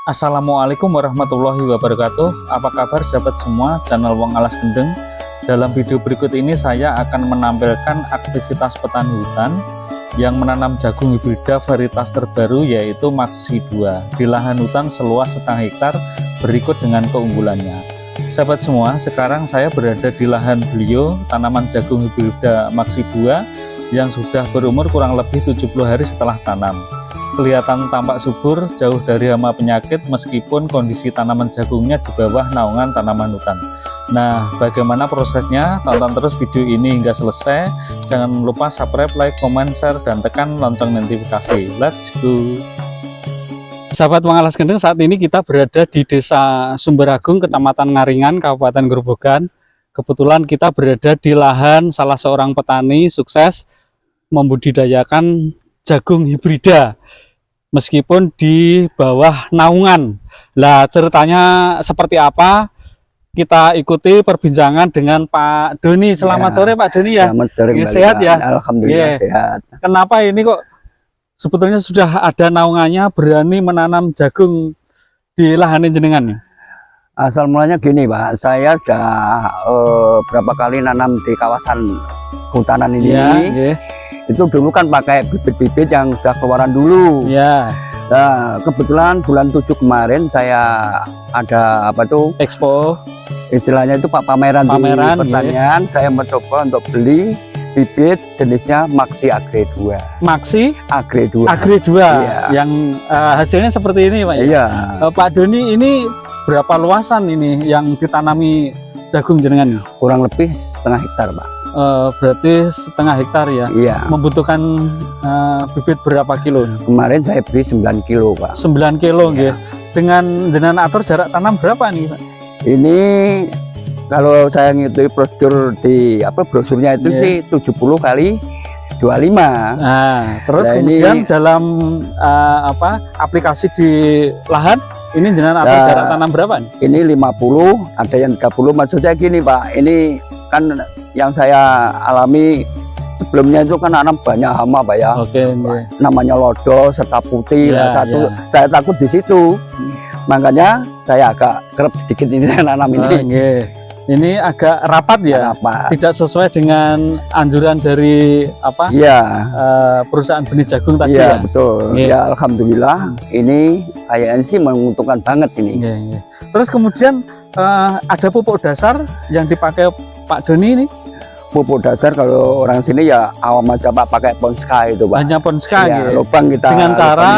Assalamualaikum warahmatullahi wabarakatuh. Apa kabar sahabat semua channel Wong Alas Kendeng? Dalam video berikut ini saya akan menampilkan aktivitas petani hutan yang menanam jagung hibrida varietas terbaru yaitu Maxi 2 di lahan hutan seluas setengah hektar berikut dengan keunggulannya. Sahabat semua, sekarang saya berada di lahan beliau tanaman jagung hibrida Maxi 2 yang sudah berumur kurang lebih 70 hari setelah tanam. Kelihatan tampak subur, jauh dari hama penyakit meskipun kondisi tanaman jagungnya di bawah naungan tanaman hutan. Nah, bagaimana prosesnya? Tonton terus video ini hingga selesai. Jangan lupa subscribe, like, comment, share, dan tekan lonceng notifikasi. Let's go! Sahabat Wong Alas Kendeng, saat ini kita berada di Desa Sumberagung, Kecamatan Ngaringan, Kabupaten Grobogan. Kebetulan kita berada di lahan salah seorang petani sukses membudidayakan jagung hibrida meskipun di bawah naungan. Lah, ceritanya seperti apa? Kita ikuti perbincangan dengan Pak Doni. Selamat sore Pak Doni ya. Selamat sore, sehat ya? Alhamdulillah sehat. Kenapa ini kok sebetulnya sudah ada naungannya berani menanam jagung di lahan jenengan? Asal mulanya gini Pak, saya sudah berapa kali nanam di kawasan kehutanan ini. Itu dulu kan pakai bibit-bibit yang sudah keluaran dulu. Nah, kebetulan bulan 7 kemarin saya ada expo, istilahnya itu pameran di pertanian. Saya mencoba untuk beli bibit jenisnya Maxi Agre 2. Maxi Agre 2. Agre 2 yang hasilnya seperti ini Pak ya? Pak Doni, ini berapa luasan ini yang ditanami jagung jenengan? Kurang lebih setengah hektar Pak. Berarti setengah hektar ya? Iya. Membutuhkan bibit berapa kilo? Kemarin saya beli 9 kilo Pak. 9 kilo ya. Dengan atur jarak tanam berapa nih Pak? Ini kalau saya ngikuti prosedur di brosurnya itu sih 70 kali 25. Nah, terus kemudian dalam aplikasi di lahan ini dengan atur jarak tanam berapa nih? Ini 50, ada yang 30. Maksudnya gini Pak, ini kan yang saya alami sebelumnya itu kan nanam banyak hama Pak ya. Namanya lodo serta putih. Saya takut di situ. Makanya saya agak kerap sedikit ini nanam ini. Ini agak rapat ya, tidak sesuai dengan anjuran dari perusahaan benih jagung tadi ya. Betul. Ya alhamdulillah ini kayaknya sih menguntungkan banget ini. Terus kemudian ada pupuk dasar yang dipakai Pak Doni ini? Pupuk dasar kalau orang sini ya awam aja Pak, pakai Ponska itu Pak. Hanya Ponska lubang kita dengan cara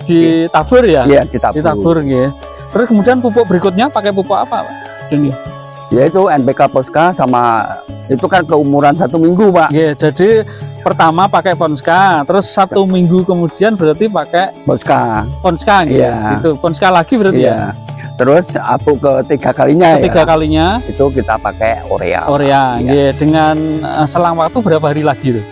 ditabur ya? Iya, ditabur. Terus kemudian pupuk berikutnya pakai pupuk apa Pak Doni? Yaitu NPK Ponska sama itu kan keumuran 1 minggu Pak. Jadi pertama pakai Ponska, terus 1 minggu kemudian berarti pakai Ponska gitu. Ponska lagi berarti ya. Terus apuk ketiga kalinya itu kita pakai urea. Dengan selang waktu berapa hari lagi tuh?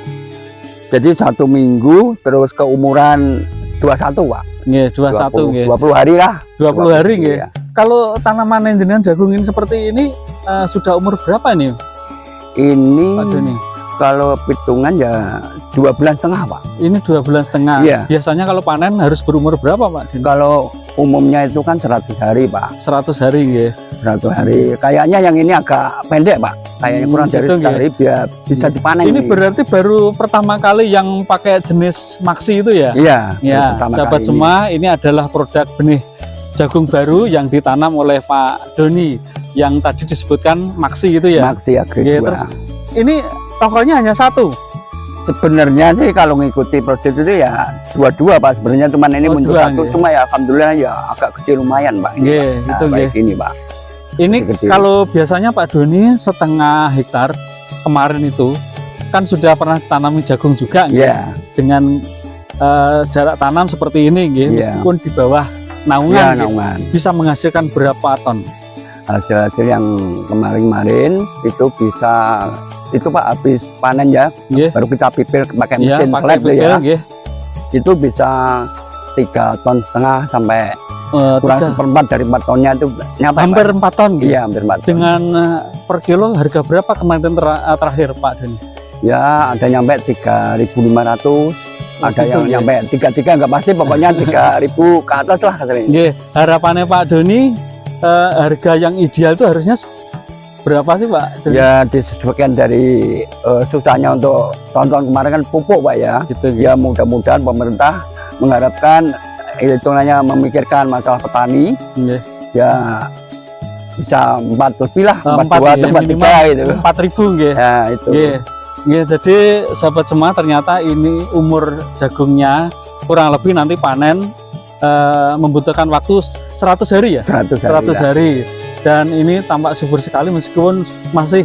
Jadi 1 minggu terus keumuran 21 Pak. 20 hari lah. 20 hari Kalau tanaman yang jenengan jagung ini seperti ini sudah umur berapa nih? Ini kalau hitungan ya 2 bulan setengah Pak. Ini 2 bulan setengah. Biasanya kalau panen harus berumur berapa Pak? Kalau umumnya itu kan 100 hari Pak. 100 hari 100 hari. Kayaknya yang ini agak pendek Pak. Kayaknya kurang dari 100 hari biar bisa dipanen. Ini berarti baru pertama kali yang pakai jenis Maxi itu ya? Iya. Sahabat semua, ini adalah produk benih jagung baru yang ditanam oleh Pak Doni yang tadi disebutkan Maxi itu ya? Maxi Agre 2. Terus ini tokonya hanya 1. Sebenarnya sih kalau ngikuti proses itu ya 2 Pak. Sebenarnya cuman ini muncul 1 cuma ya alhamdulillah ya agak gede lumayan Pak. Ini Pak. Ini kalau biasanya Pak Doni setengah hektar kemarin itu kan sudah pernah tanami jagung juga dengan jarak tanam seperti ini meskipun di bawah naungan, bisa menghasilkan berapa ton? Hasil yang kemarin itu bisa itu Pak habis panen baru kita pipil pakai mesin flat itu bisa 3,5 ton sampai kurang 1/4 dari 4 tonnya itu hampir 4 ton hampir 4 ton. Dengan per kilo harga berapa kemarin terakhir Pak Doni? Ya ada nyampe 3.500 Ada gitu, yang nyampe 33 nggak pasti, pokoknya 3.000 ke atas lah katanya. Nggih, harapannya Pak Doni harga yang ideal itu harusnya berapa sih Pak? Ya disesuaikan dari susahnya untuk tahun-tahun kemarin kan pupuk Pak ya. Gitu, Ya mudah-mudahan pemerintah mengharapkan hitungannya memikirkan masalah petani. Nggih. Ya bisa 4 lebih lah, 4 4 3 itu. 4.000 nggih. Ya itu. Nggih. Nggih, jadi sahabat semua ternyata ini umur jagungnya kurang lebih nanti panen membutuhkan waktu 100 hari ya? 100 hari. Dan ini tampak subur sekali meskipun masih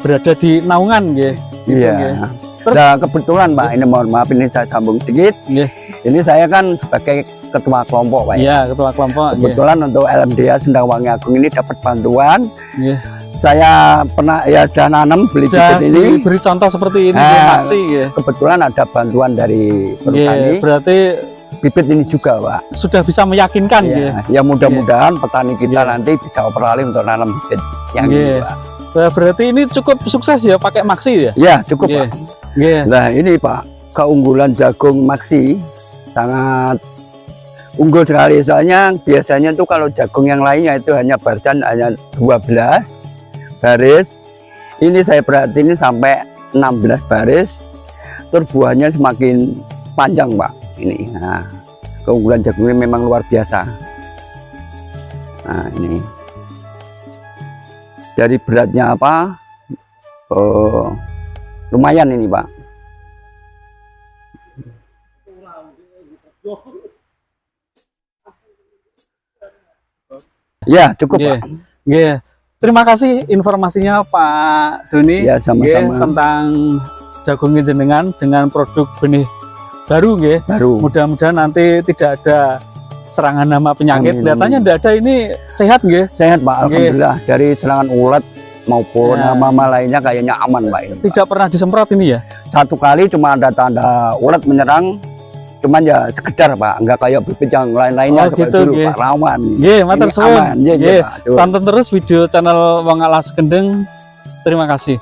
berada di naungan nggih. Iya. Nggih. Terus Nah, kebetulan Pak, ini mohon maaf ini saya sambung sedikit. nggih. Ini saya kan sebagai ketua kelompok Pak. Iya, ketua kelompok. Nggih. Kebetulan untuk LMDA Sendangwangi Agung ini dapat bantuan. Nggih. Saya pernah ya sudah nanam beli Sudah bibit ini. diberi contoh seperti ini Nah, Maksi nggih. Kebetulan ada bantuan dari Nggih, petani berarti bibit ini juga Pak. sudah bisa meyakinkan nggih. Ya mudah-mudahan petani kita Iya. nanti bisa beralih untuk nanam bibit yang Nggih. ini Pak. Berarti ini cukup sukses ya pakai Maksi ya? Ya cukup Nggih. Pak. Nggih. Nah ini Pak, keunggulan jagung Maksi sangat unggul sekali. Soalnya biasanya tuh kalau jagung yang lainnya itu hanya barisan hanya 12 baris. Ini saya perhatiin ini sampai 16 baris. Terus buahnya semakin panjang Pak. Ini. Nah, keunggulan jagung ini memang luar biasa. Nah ini. Dari beratnya apa? Lumayan ini Pak. Ya cukup Nggih. Pak. Nggih. Terima kasih informasinya Pak Doni. Ya sama-sama. Nggih, tentang jagung jenengan dengan produk benih baru nggih. Baru. Mudah-mudahan nanti tidak ada serangan hama penyakit. Amin, Kelihatannya amin. tidak ada, ini sehat nggih. Sehat Pak, Nggih. alhamdulillah. Dari serangan ulat maupun Ya. hama-hama lainnya kayaknya aman Pak. Ini, Pak. Tidak pernah disemprot ini ya. Satu kali cuma ada tanda ulat menyerang, cuman ya sekedar Pak, nggak kayak bibit yang lain-lainnya Oh, seperti gitu, dulu nggih. Pak, rawan. Nggih, matur Ini suwun. aman. Nggih, Nggih. Pak. Tuh. Tonton terus video channel Wong Alas Kendeng. Terima kasih.